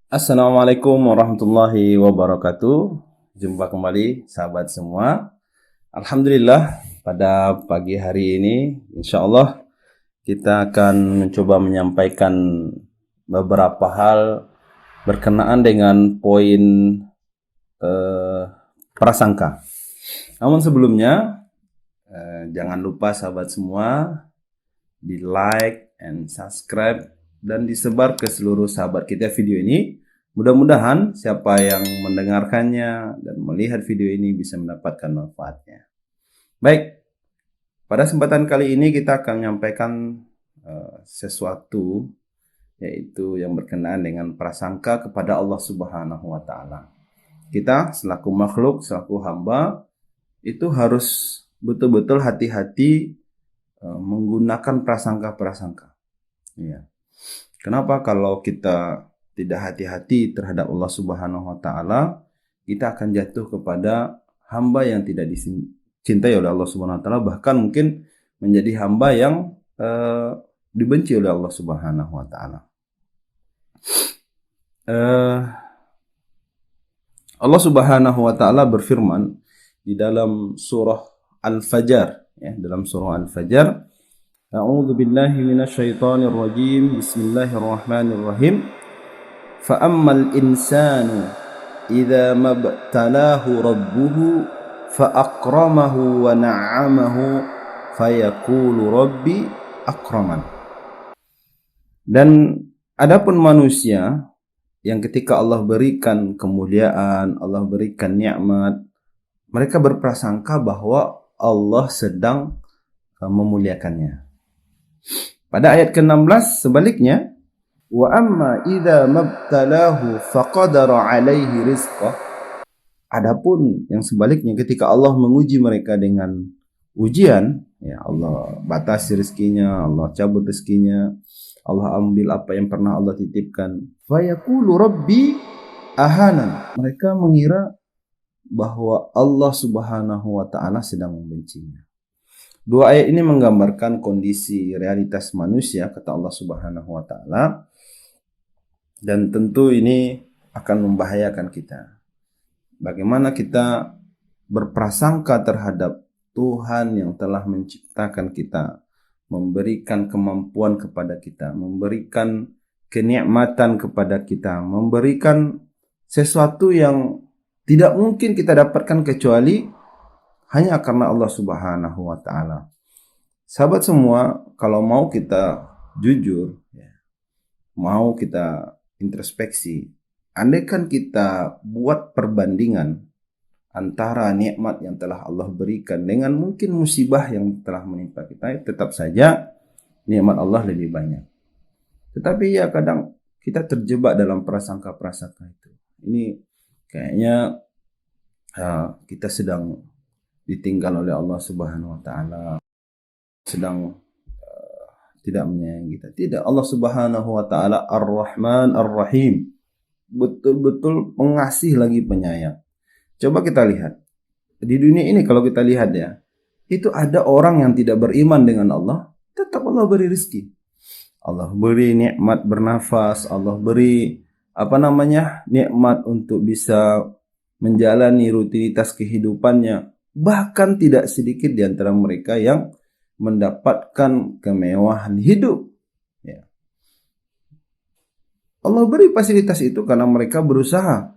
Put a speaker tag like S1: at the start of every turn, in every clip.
S1: Assalamualaikum warahmatullahi wabarakatuh. Jumpa kembali sahabat semua. Alhamdulillah pada pagi hari ini insya Allah kita akan mencoba menyampaikan beberapa hal berkenaan dengan poin prasangka. Namun sebelumnya jangan lupa sahabat semua di like and subscribe dan disebar ke seluruh sahabat kita video ini. Mudah-mudahan siapa yang mendengarkannya dan melihat video ini bisa mendapatkan manfaatnya. Baik, pada kesempatan kali ini kita akan menyampaikan sesuatu yaitu yang berkenaan dengan prasangka kepada Allah Subhanahu wa taala. Kita selaku makhluk, selaku hamba itu harus betul-betul hati-hati menggunakan prasangka-prasangka. Ya. Kenapa kalau kita tidak hati-hati terhadap Allah Subhanahu wa taala, kita akan jatuh kepada hamba yang tidak dicintai oleh Allah Subhanahu wa taala, bahkan mungkin menjadi hamba yang dibenci oleh Allah Subhanahu wa taala. Allah Subhanahu wa taala berfirman di dalam surah Al-Fajr, ya, dalam surah Al-Fajr, A'udzu billahi minasyaitonir rajim. Bismillahirrahmanirrahim. Fa ammal insanu idza mabtalahu rabbuhu fa akramahu wa na'amahu fayaqulu rabbi akraman. Dan adapun manusia yang ketika Allah berikan kemuliaan, Allah berikan nikmat, mereka berprasangka bahwa Allah sedang memuliakannya. Pada ayat ke-16 sebaliknya, wa amma idza mabtalahu faqadara alaihi rizqah. Adapun yang sebaliknya ketika Allah menguji mereka dengan ujian, ya Allah batasi rezekinya, Allah cabut rezekinya, Allah ambil apa yang pernah Allah titipkan. Fa yaqulu rabbi ahanan. Mereka mengira bahwa Allah Subhanahu wa taala sedang membencinya. Dua ayat ini menggambarkan kondisi realitas manusia kata Allah Subhanahu wa taala, dan tentu ini akan membahayakan kita. Bagaimana kita berprasangka terhadap Tuhan yang telah menciptakan kita, memberikan kemampuan kepada kita, memberikan kenikmatan kepada kita, memberikan sesuatu yang tidak mungkin kita dapatkan kecuali hanya karena Allah Subhanahu wa taala. Sahabat semua, kalau mau kita jujur, ya, mau kita introspeksi, andaikan kita buat perbandingan antara nikmat yang telah Allah berikan dengan mungkin musibah yang telah menimpa kita, tetap saja nikmat Allah lebih banyak. Tetapi ya kadang kita terjebak dalam prasangka-prasangka itu. Ini kayaknya kita sedang ditinggal oleh Allah Subhanahu wa taala, sedang tidak menyayangi kita. Tidak, Allah Subhanahu wa taala Ar-Rahman Ar-Rahim. Betul-betul pengasih lagi penyayang. Coba kita lihat. Di dunia ini kalau kita lihat ya, itu ada orang yang tidak beriman dengan Allah, tetap Allah beri rezeki. Allah beri nikmat bernafas, Allah beri nikmat untuk bisa menjalani rutinitas kehidupannya. Bahkan tidak sedikit di antara mereka yang mendapatkan kemewahan hidup. Ya. Allah beri fasilitas itu karena mereka berusaha.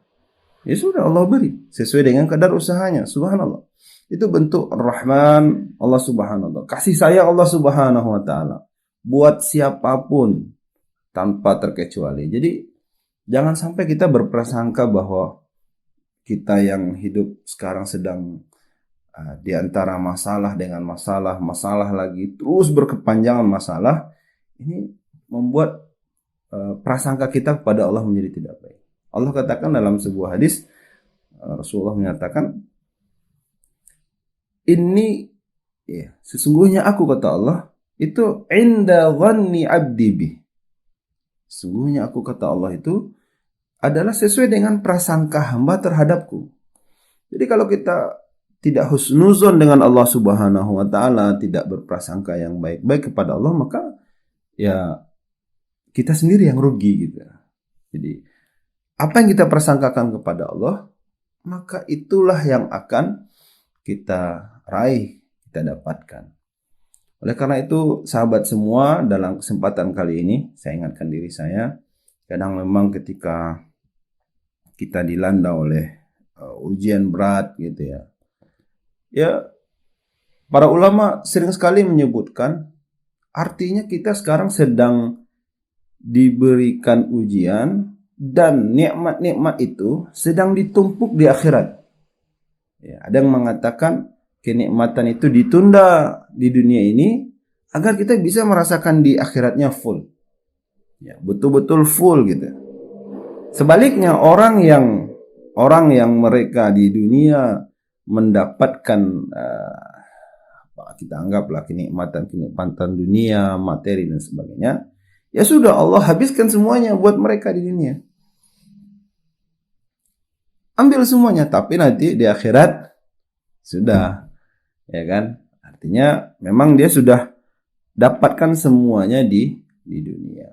S1: Ya sudah, Allah beri sesuai dengan kadar usahanya. Subhanallah. Itu bentuk Ar-Rahman Allah Subhanahu wa taala. Kasih sayang Allah Subhanahu wa taala buat siapapun tanpa terkecuali. Jadi jangan sampai kita berprasangka bahwa kita yang hidup sekarang sedang di antara masalah dengan masalah, masalah lagi terus berkepanjangan masalah, ini membuat prasangka kita kepada Allah menjadi tidak baik. Allah katakan dalam sebuah hadis, Rasulullah menyatakan, ini ya, sesungguhnya aku kata Allah itu inda dhanni abdi bih. Sesungguhnya aku kata Allah itu adalah sesuai dengan prasangka hamba terhadapku. Jadi kalau kita tidak husnuzon dengan Allah Subhanahu wa taala, tidak berprasangka yang baik-baik kepada Allah, maka ya kita sendiri yang rugi gitu. Jadi apa yang kita persangkakan kepada Allah, maka itulah yang akan kita raih, kita dapatkan. Oleh karena itu, sahabat semua, dalam kesempatan kali ini, saya ingatkan diri saya, kadang memang ketika kita dilanda oleh ujian berat gitu ya. Ya, para ulama sering sekali menyebutkan, artinya kita sekarang sedang diberikan ujian, dan nikmat-nikmat itu sedang ditumpuk di akhirat. Ya, ada yang mengatakan kenikmatan itu ditunda di dunia ini agar kita bisa merasakan di akhiratnya full. Ya, betul-betul full gitu. Sebaliknya orang yang mereka di dunia mendapatkan kita anggaplah kenikmatan dunia, materi dan sebagainya, ya sudah Allah habiskan semuanya buat mereka di dunia. Ambil semuanya, tapi nanti di akhirat sudah, ya kan? Artinya memang dia sudah dapatkan semuanya di dunia.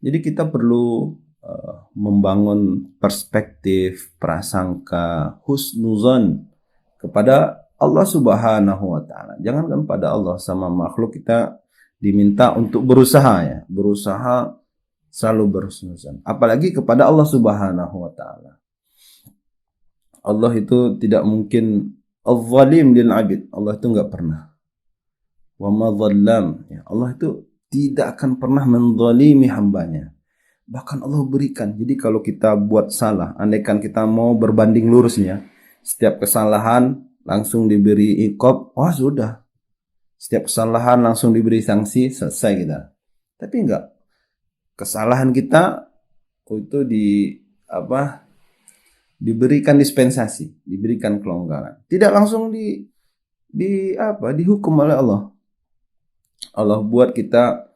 S1: Jadi kita perlu membangun perspektif, prasangka, husnuzon kepada Allah Subhanahu wa taala. Jangankan pada Allah, sama makhluk kita diminta untuk berusaha ya, berusaha selalu berhusnuzon. Apalagi kepada Allah Subhanahu wa taala. Allah itu tidak mungkin al-zalim lil abid. Allah itu enggak pernah. Wa ma dhallam. Ya, Allah itu tidak akan pernah menzalimi hambanya. Bahkan Allah berikan. Jadi kalau kita buat salah, andaikan kita mau berbanding lurusnya, setiap kesalahan langsung diberi iqab, wah sudah. Setiap kesalahan langsung diberi sanksi, selesai kita. Tapi enggak. Kesalahan kita itu diberikan dispensasi, diberikan kelonggaran. Tidak langsung dihukum oleh Allah. Allah buat kita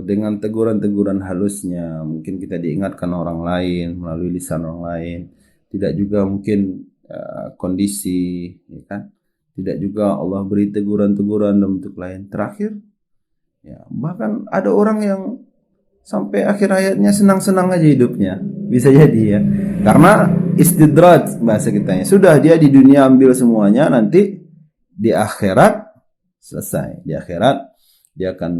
S1: dengan teguran-teguran halusnya, mungkin kita diingatkan orang lain melalui lisan orang lain, tidak juga mungkin kondisi, ya kan? Tidak juga Allah beri teguran-teguran dalam bentuk lain. Terakhir, ya, bahkan ada orang yang sampai akhir hayatnya senang-senang aja hidupnya, bisa jadi ya, karena istidraj bahasa kitanya. Sudah dia di dunia ambil semuanya, nanti di akhirat selesai. Di akhirat dia akan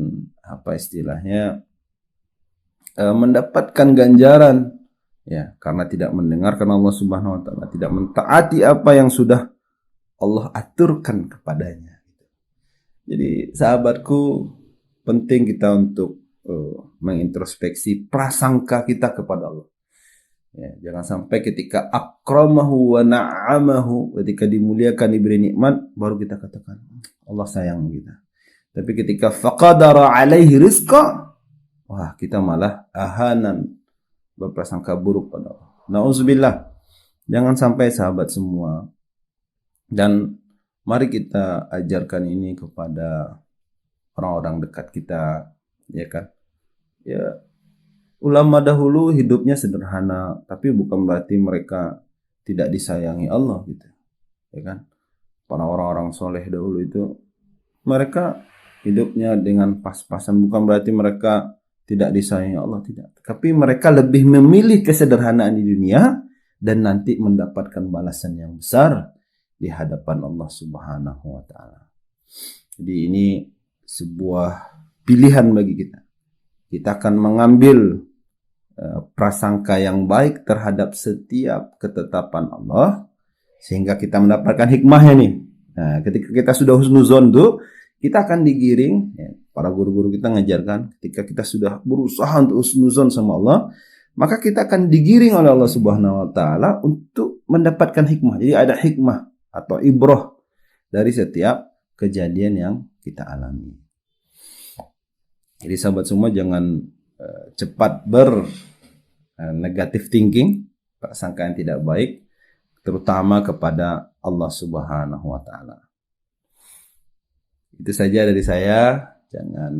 S1: mendapatkan ganjaran ya, karena tidak mendengarkan Allah Subhanahu wa taala, tidak mentaati apa yang sudah Allah aturkan kepadanya. Jadi sahabatku, penting kita untuk mengintrospeksi prasangka kita kepada Allah. Ya, jangan sampai ketika akramahu wa na'amahu, ketika dimuliakan, diberi nikmat, baru kita katakan Allah sayang kita. Tapi ketika faqadara alaihi rizqa, wah, kita malah ahanan, berprasangka buruk pada Allah. Nauzubillah. Jangan sampai sahabat semua. Dan mari kita ajarkan ini kepada orang-orang dekat kita, ya kan? Ya, ulama dahulu hidupnya sederhana, tapi bukan berarti mereka tidak disayangi Allah gitu. Ya kan? Para orang-orang soleh dahulu itu mereka hidupnya dengan pas-pasan, bukan berarti mereka tidak disayangi Allah, tidak. Tapi mereka lebih memilih kesederhanaan di dunia dan nanti mendapatkan balasan yang besar di hadapan Allah Subhanahu wa taala. Jadi ini sebuah pilihan bagi kita. Kita akan mengambil prasangka yang baik terhadap setiap ketetapan Allah sehingga kita mendapatkan hikmahnya nih. Nah, ketika kita sudah husnuzon tuh, kita akan digiring, ya, para guru-guru kita ngajarkan, ketika kita sudah berusaha untuk husnuzon sama Allah, maka kita akan digiring oleh Allah Subhanahu wa taala untuk mendapatkan hikmah. Jadi ada hikmah atau ibrah dari setiap kejadian yang kita alami. Jadi sahabat semua, jangan cepat negative thinking, prasangka yang tidak baik, terutama kepada Allah Subhanahu wa taala. Itu saja dari saya. Jangan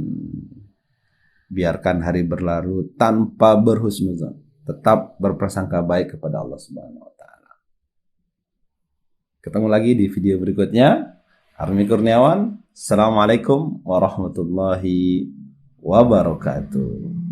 S1: biarkan hari berlalu tanpa berhusnuzon. Tetap berprasangka baik kepada Allah Subhanahu wa taala. Ketemu lagi di video berikutnya. Armi Kurniawan. Assalamualaikum warahmatullahi wabarakatuh.